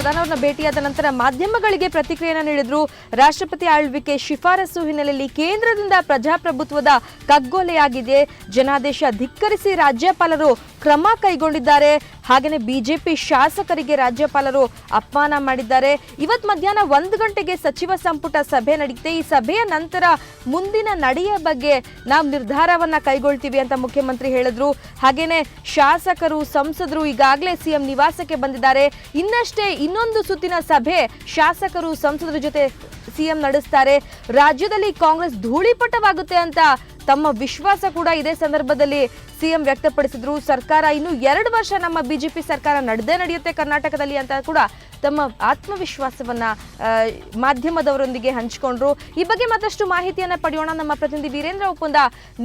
ಪ್ರಧಾನಿ ಅವರನ್ನ ಭೇಟಿಯಾದ ನಂತರ ಮಾಧ್ಯಮಗಳಿಗೆ ಪ್ರತಿಕ್ರಿಯೆಯನ್ನು ನೀಡಿದ್ರು. ರಾಷ್ಟ್ರಪತಿ ಆಳ್ವಿಕೆ ಶಿಫಾರಸು ಹಿನ್ನೆಲೆಯಲ್ಲಿ ಕೇಂದ್ರದಿಂದ ಪ್ರಜಾಪ್ರಭುತ್ವದ ಕಗ್ಗೊಲೆಯಾಗಿದೆ, ಜನಾದೇಶ ಧಿಕ್ಕರಿಸಿ ರಾಜ್ಯಪಾಲರು ಕ್ರಮ ಕೈಗೊಂಡಿದ್ದಾರೆ. ಹಾಗೆಯೇ ಬಿಜೆಪಿ ಶಾಸಕರಿಗೆ ರಾಜ್ಯಪಾಲರು ಅಪಮಾನ ಮಾಡಿದ್ದಾರೆ. ಇವತ್ತು ಮಧ್ಯಾಹ್ನ 1 ಗಂಟೆಗೆ ಸಚಿವ ಸಂಪುಟ ಸಭೆ ನಡೆಯುತ್ತೆ. ಈ ಸಭೆಯ ನಂತರ ಮುಂದಿನ ನಡೆಯ ಬಗ್ಗೆ ನಾವು ನಿರ್ಧಾರವನ್ನ ಕೈಗೊಳ್ತೀವಿ ಅಂತ ಮುಖ್ಯಮಂತ್ರಿ ಹೇಳಿದ್ರು. ಹಾಗೇನೆ ಶಾಸಕರು ಸಂಸದರು ಈಗಾಗಲೇ ಸಿಎಂ ನಿವಾಸಕ್ಕೆ ಬಂದಿದ್ದಾರೆ. ಇನ್ನಷ್ಟೇ ಇನ್ನೊಂದು ಸುತ್ತಿನ ಸಭೆ ಶಾಸಕರು ಸಂಸದರ ಜೊತೆ ಸಿಎಂ ನಡೆಸ್ತಾರೆ. ರಾಜ್ಯದಲ್ಲಿ ಕಾಂಗ್ರೆಸ್ ಧೂಳಿಪಟವಾಗುತ್ತೆ ಅಂತ ತಮ್ಮ ವಿಶ್ವಾಸ ಕೂಡ ಇದೇ ಸಂದರ್ಭದಲ್ಲಿ ಸಿಎಂ ವ್ಯಕ್ತಪಡಿಸಿದ್ರು. ಸರ್ಕಾರ ಇನ್ನು 2 ವರ್ಷ ನಮ್ಮ ಬಿಜೆಪಿ ಸರ್ಕಾರ ನಡೆಯುತ್ತೆ ಕರ್ನಾಟಕದಲ್ಲಿ ಅಂತ ಕೂಡ ತಮ್ಮ ಆತ್ಮವಿಶ್ವಾಸವನ್ನ ಮಾಧ್ಯಮದವರೊಂದಿಗೆ ಹಂಚಿಕೊಂಡ್ರು. ಈ ಬಗ್ಗೆ ಮತ್ತಷ್ಟು ಮಾಹಿತಿಯನ್ನ ಪಡೆಯೋಣ. ನಮ್ಮ ಪ್ರತಿನಿಧಿ ವೀರೇಂದ್ರ ಒಪ್ಪಂದ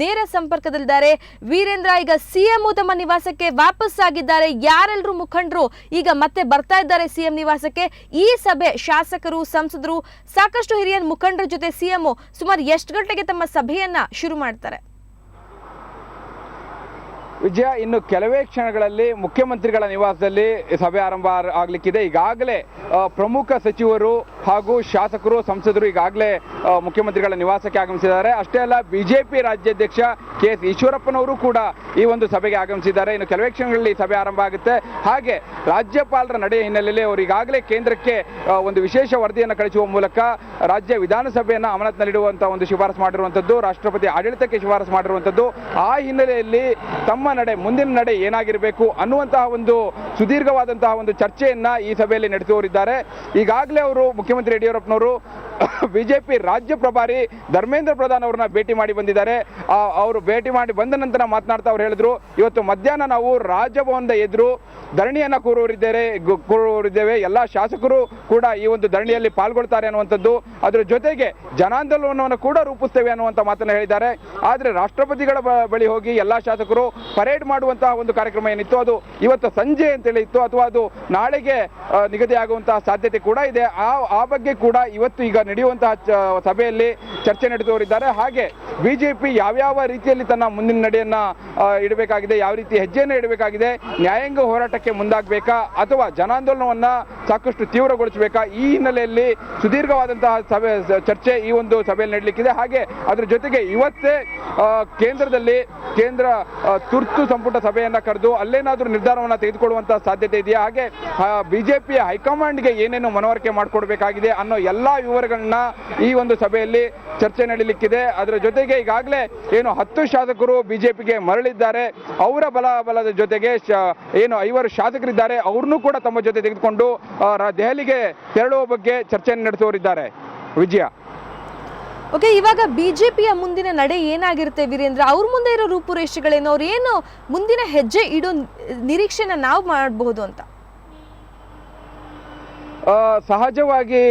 ನೇರ ಸಂಪರ್ಕದಲ್ಲಿದ್ದಾರೆ. ವೀರೇಂದ್ರ, ಈಗ ಸಿಎಂ ತಮ್ಮ ನಿವಾಸಕ್ಕೆ ವಾಪಸ್ ಆಗಿದ್ದಾರೆ. ಯಾರೆಲ್ಲರೂ ಮುಖಂಡರು ಈಗ ಮತ್ತೆ ಬರ್ತಾ ಇದ್ದಾರೆ ಸಿಎಂ ನಿವಾಸಕ್ಕೆ. ಈ ಸಭೆ ಶಾಸಕರು ಸಂಸದರು ಸಾಕಷ್ಟು ಹಿರಿಯ ಮುಖಂಡರ ಜೊತೆ ಸಿಎಂ ಸುಮಾರು ಎಷ್ಟು ಗಂಟೆಗೆ ತಮ್ಮ ಸಭೆಯನ್ನ ಶುರು ಮಾಡ್ತಾರೆ? ವಿಜಯ, ಇನ್ನು ಕೆಲವೇ ಕ್ಷಣಗಳಲ್ಲಿ ಮುಖ್ಯಮಂತ್ರಿಗಳ ನಿವಾಸದಲ್ಲಿ ಸಭೆ ಆರಂಭ ಆಗಲಿಕ್ಕಿದೆ. ಈಗಾಗಲೇ ಪ್ರಮುಖ ಸಚಿವರು ಹಾಗೂ ಶಾಸಕರು ಸಂಸದರು ಈಗಾಗಲೇ ಮುಖ್ಯಮಂತ್ರಿಗಳ ನಿವಾಸಕ್ಕೆ ಆಗಮಿಸಿದ್ದಾರೆ. ಅಷ್ಟೇ ಅಲ್ಲ, ಬಿಜೆಪಿ ರಾಜ್ಯಾಧ್ಯಕ್ಷ KS ಈಶ್ವರಪ್ಪನವರು ಕೂಡ ಈ ಒಂದು ಸಭೆಗೆ ಆಗಮಿಸಿದ್ದಾರೆ. ಇನ್ನು ಕೆಲವೇ ಕ್ಷಣಗಳಲ್ಲಿ ಸಭೆ ಆರಂಭ ಆಗುತ್ತೆ. ಹಾಗೆ ರಾಜ್ಯಪಾಲರ ನಡೆಯ ಹಿನ್ನೆಲೆಯಲ್ಲಿ ಅವರು ಈಗಾಗಲೇ ಕೇಂದ್ರಕ್ಕೆ ಒಂದು ವಿಶೇಷ ವರದಿಯನ್ನು ಕಳಿಸುವ ಮೂಲಕ ರಾಜ್ಯ ವಿಧಾನಸಭೆಯನ್ನು ಅಮಾನತಿನಲ್ಲಿಡುವಂತಹ ಒಂದು ಶಿಫಾರಸು ಮಾಡಿರುವಂಥದ್ದು, ರಾಷ್ಟ್ರಪತಿ ಆಡಳಿತಕ್ಕೆ ಶಿಫಾರಸು ಮಾಡಿರುವಂಥದ್ದು. ಆ ಹಿನ್ನೆಲೆಯಲ್ಲಿ ತಮ್ಮ ಮುಂದಿನ ನಡೆ ಏನಾಗಿರಬೇಕು ಅನ್ನುವಂತಹ ಒಂದು ಸುದೀರ್ಘವಾದಂತಹ ಒಂದು ಚರ್ಚೆಯನ್ನ ಈ ಸಭೆಯಲ್ಲಿ ನಡೆಸುವವರಿದ್ದಾರೆ. ಈಗಾಗಲೇ ಅವರು ಮುಖ್ಯಮಂತ್ರಿ ಯಡಿಯೂರಪ್ಪನವರು ಬಿಜೆಪಿ ರಾಜ್ಯ ಪ್ರಭಾರಿ ಧರ್ಮೇಂದ್ರ ಪ್ರಧಾನ್ ಅವರನ್ನ ಭೇಟಿ ಮಾಡಿ ಬಂದಿದ್ದಾರೆ. ಅವರು ಭೇಟಿ ಮಾಡಿ ಬಂದ ನಂತರ ಮಾತನಾಡ್ತಾ ಅವರು ಹೇಳಿದ್ರು, ಇವತ್ತು ಮಧ್ಯಾಹ್ನ ನಾವು ರಾಜಭವನದ ಎದುರು ಧರಣಿಯನ್ನ ಕೂರುವರಿದ್ದೇವೆ. ಎಲ್ಲ ಶಾಸಕರು ಕೂಡ ಈ ಒಂದು ಧರಣಿಯಲ್ಲಿ ಪಾಲ್ಗೊಳ್ತಾರೆ ಅನ್ನುವಂಥದ್ದು, ಅದರ ಜೊತೆಗೆ ಜನಾಂದೋಲನವನ್ನು ಕೂಡ ರೂಪಿಸ್ತೇವೆ ಅನ್ನುವಂಥ ಮಾತನ್ನು ಹೇಳಿದ್ದಾರೆ. ಆದರೆ ರಾಷ್ಟ್ರಪತಿಗಳ ಬಳಿ ಹೋಗಿ ಎಲ್ಲ ಶಾಸಕರು ಪರೇಡ್ ಮಾಡುವಂತಹ ಒಂದು ಕಾರ್ಯಕ್ರಮ ಏನಿತ್ತು ಅದು ಇವತ್ತು ಸಂಜೆ ಅಂತೇಳಿ ಇತ್ತು, ಅಥವಾ ಅದು ನಾಳೆಗೆ ನಿಗದಿಯಾಗುವಂತಹ ಸಾಧ್ಯತೆ ಕೂಡ ಇದೆ. ಆ ಬಗ್ಗೆ ಕೂಡ ಇವತ್ತು ಈಗ ನಡೆಯುವಂತಹ ಸಭೆಯಲ್ಲಿ ಚರ್ಚೆ ನಡೆಸುವವರಿದ್ದಾರೆ. ಹಾಗೆ ಬಿಜೆಪಿ ಯಾವ್ಯಾವ ರೀತಿಯಲ್ಲಿ ತನ್ನ ಮುಂದಿನ ನಡೆಯನ್ನ ಇಡಬೇಕಾಗಿದೆ, ಯಾವ ರೀತಿ ಹೆಜ್ಜೆಯನ್ನು ಇಡಬೇಕಾಗಿದೆ, ನ್ಯಾಯಾಂಗ ಹೋರಾಟಕ್ಕೆ ಮುಂದಾಗಬೇಕಾ ಅಥವಾ ಜನಾಂದೋಲನವನ್ನ ಸಾಕಷ್ಟು ತೀವ್ರಗೊಳಿಸಬೇಕಾ, ಈ ಹಿನ್ನೆಲೆಯಲ್ಲಿ ಸುದೀರ್ಘವಾದಂತಹ ಚರ್ಚೆ ಈ ಒಂದು ಸಭೆಯಲ್ಲಿ ನಡೆಯಲಿಕ್ಕಿದೆ. ಹಾಗೆ ಅದರ ಜೊತೆಗೆ ಇವತ್ತೇ ಕೇಂದ್ರ ತುರ್ತು ಸಂಪುಟ ಸಭೆಯನ್ನ ಕರೆದು ಅಲ್ಲೇನಾದ್ರೂ ನಿರ್ಧಾರವನ್ನು ತೆಗೆದುಕೊಳ್ಳುವಂತಹ ಸಾಧ್ಯತೆ ಇದೆಯಾ, ಹಾಗೆ ಬಿಜೆಪಿಯ ಹೈಕಮಾಂಡ್ಗೆ ಏನೇನು ಮನವರಿಕೆ ಮಾಡಿಕೊಡ್ಬೇಕಾಗಿದೆ ಅನ್ನೋ ಎಲ್ಲಾ ವಿವರಗಳನ್ನ ಈ ಒಂದು ಸಭೆಯಲ್ಲಿ ಚರ್ಚೆ ನಡೆಯಲಿಕ್ಕಿದೆ. ಅದರ ಜೊತೆಗೆ ಈಗಾಗಲೇ 10 ಶಾಸಕರು ಬಿಜೆಪಿಗೆ ಮರಳಿದ್ದಾರೆ. ಅವರ ಬಲದ ಜೊತೆಗೆ 5 ಶಾಸಕರಿದ್ದಾರೆ, ಅವ್ರನ್ನೂ ಕೂಡ ತಮ್ಮ ಜೊತೆ ತೆಗೆದುಕೊಂಡು ದೆಹಲಿಗೆ ತೆರಳುವ ಬಗ್ಗೆ ಚರ್ಚೆಯನ್ನು ನಡೆಸುವವರಿದ್ದಾರೆ. ವಿಜಯ, ಓಕೆ, ಇವಾಗ ಬಿಜೆಪಿಯ ಮುಂದಿನ ನಡೆ ಏನಾಗಿರುತ್ತೆ ವೀರೇಂದ್ರ? ಅವ್ರ ಮುಂದೆ ಇರೋ ರೂಪುರೇಷೆಗಳೇನು, ಅವ್ರು ಏನು ಮುಂದಿನ ಹೆಜ್ಜೆ ಇಡೋ ನಿರೀಕ್ಷೆನ ನಾವು ಮಾಡಬಹುದು ಅಂತ? ಸಹಜವಾಗಿ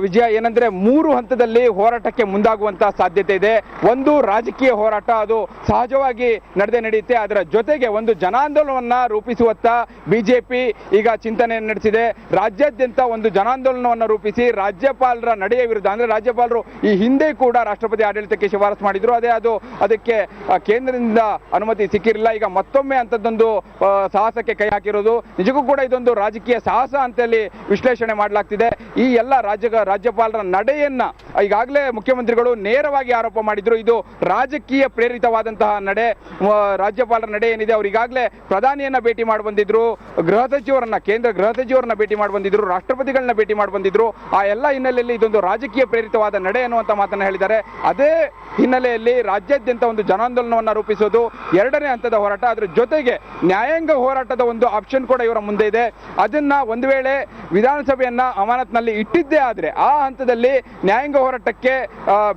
ವಿಜಯ, ಏನಂದ್ರೆ 3 ಹಂತದಲ್ಲಿ ಹೋರಾಟಕ್ಕೆ ಮುಂದಾಗುವಂತಹ ಸಾಧ್ಯತೆ ಇದೆ. ಒಂದು ರಾಜಕೀಯ ಹೋರಾಟ, ಅದು ಸಹಜವಾಗಿ ನಡೆಯುತ್ತೆ. ಅದರ ಜೊತೆಗೆ ಒಂದು ಜನಾಂದೋಲನವನ್ನ ರೂಪಿಸುವತ್ತ ಬಿಜೆಪಿ ಈಗ ಚಿಂತನೆಯನ್ನು ನಡೆಸಿದೆ. ರಾಜ್ಯಾದ್ಯಂತ ಒಂದು ಜನಾಂದೋಲನವನ್ನು ರೂಪಿಸಿ ರಾಜ್ಯಪಾಲರ ನಡೆಯ ವಿರುದ್ಧ, ಅಂದ್ರೆ ರಾಜ್ಯಪಾಲರು ಈ ಹಿಂದೆ ಕೂಡ ರಾಷ್ಟ್ರಪತಿ ಆಡಳಿತಕ್ಕೆ ಶಿಫಾರಸು ಮಾಡಿದ್ರು, ಅದಕ್ಕೆ ಕೇಂದ್ರದಿಂದ ಅನುಮತಿ ಸಿಕ್ಕಿರಲಿಲ್ಲ. ಈಗ ಮತ್ತೊಮ್ಮೆ ಅಂತದ್ದೊಂದು ಸಾಹಸಕ್ಕೆ ಕೈ ಹಾಕಿರೋದು ನಿಜಕ್ಕೂ ಕೂಡ ಇದೊಂದು ರಾಜಕೀಯ ಸಾಹಸ ಅಂತೇಳಿ ವಿಶ್ಲೇಷಣೆ ಮಾಡಲಾಗ್ತಿದೆ. ಈ ಎಲ್ಲ ರಾಜ್ಯಪಾಲರ ನಡೆಯನ್ನ ಈಗಾಗಲೇ ಮುಖ್ಯಮಂತ್ರಿಗಳು ನೇರವಾಗಿ ಆರೋಪ ಮಾಡಿದ್ರು, ಇದು ರಾಜಕೀಯ ಪ್ರೇರಿತವಾದಂತಹ ನಡೆ. ರಾಜ್ಯಪಾಲರ ನಡೆ ಏನಿದೆ, ಅವರು ಈಗಾಗಲೇ ಪ್ರಧಾನಿಯನ್ನ ಭೇಟಿ ಮಾಡಿ ಬಂದಿದ್ರು, ಕೇಂದ್ರ ಗೃಹ ಸಚಿವರನ್ನ ಭೇಟಿ ಮಾಡಿ ಬಂದಿದ್ರು, ರಾಷ್ಟ್ರಪತಿಗಳನ್ನ ಭೇಟಿ ಮಾಡಿ ಬಂದಿದ್ರು. ಆ ಎಲ್ಲ ಹಿನ್ನೆಲೆಯಲ್ಲಿ ಇದೊಂದು ರಾಜಕೀಯ ಪ್ರೇರಿತವಾದ ನಡೆ ಅನ್ನುವಂತ ಮಾತನ್ನ ಹೇಳಿದ್ದಾರೆ. ಅದೇ ಹಿನ್ನೆಲೆಯಲ್ಲಿ ರಾಜ್ಯಾದ್ಯಂತ ಒಂದು ಜನಾಂದೋಲನವನ್ನ ರೂಪಿಸೋದು 2ನೇ ಹಂತದ ಹೋರಾಟ. ಅದರ ಜೊತೆಗೆ ನ್ಯಾಯಾಂಗ ಹೋರಾಟದ ಒಂದು ಆಪ್ಷನ್ ಕೂಡ ಇವರ ಮುಂದೆ ಇದೆ. ಅದನ್ನ ಒಂದು ವೇಳೆ ವಿಧಾನಸಭೆಯನ್ನ ಅಮಾನತ್ನಲ್ಲಿ ಇಟ್ಟಿದ್ದೇ ಆದ್ರೆ ಆ ಹಂತದಲ್ಲಿ ನ್ಯಾಯಾಂಗ ಹೋರಾಟಕ್ಕೆ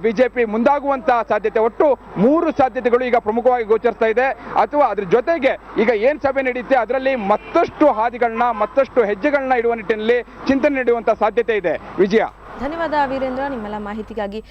ಬಿಜೆಪಿ ಮುಂದಾಗುವಂತಹ ಸಾಧ್ಯತೆ, ಒಟ್ಟು 3 ಸಾಧ್ಯತೆಗಳು ಈಗ ಪ್ರಮುಖವಾಗಿ ಗೋಚರಿಸ್ತಾ ಇದೆ. ಅಥವಾ ಅದ್ರ ಜೊತೆಗೆ ಈಗ ಏನ್ ಸಭೆ ನಡೆಯುತ್ತೆ ಅದರಲ್ಲಿ ಮತ್ತಷ್ಟು ಹಾದಿಗಳನ್ನ, ಮತ್ತಷ್ಟು ಹೆಜ್ಜೆಗಳನ್ನ ಇಡುವ ನಿಟ್ಟಿನಲ್ಲಿ ಚಿಂತನೆ ನಡೆಯುವಂತಹ ಸಾಧ್ಯತೆ ಇದೆ. ವಿಜಯ, ಧನ್ಯವಾದ ವೀರೇಂದ್ರ ನಿಮ್ಮೆಲ್ಲ ಮಾಹಿತಿಗಾಗಿ.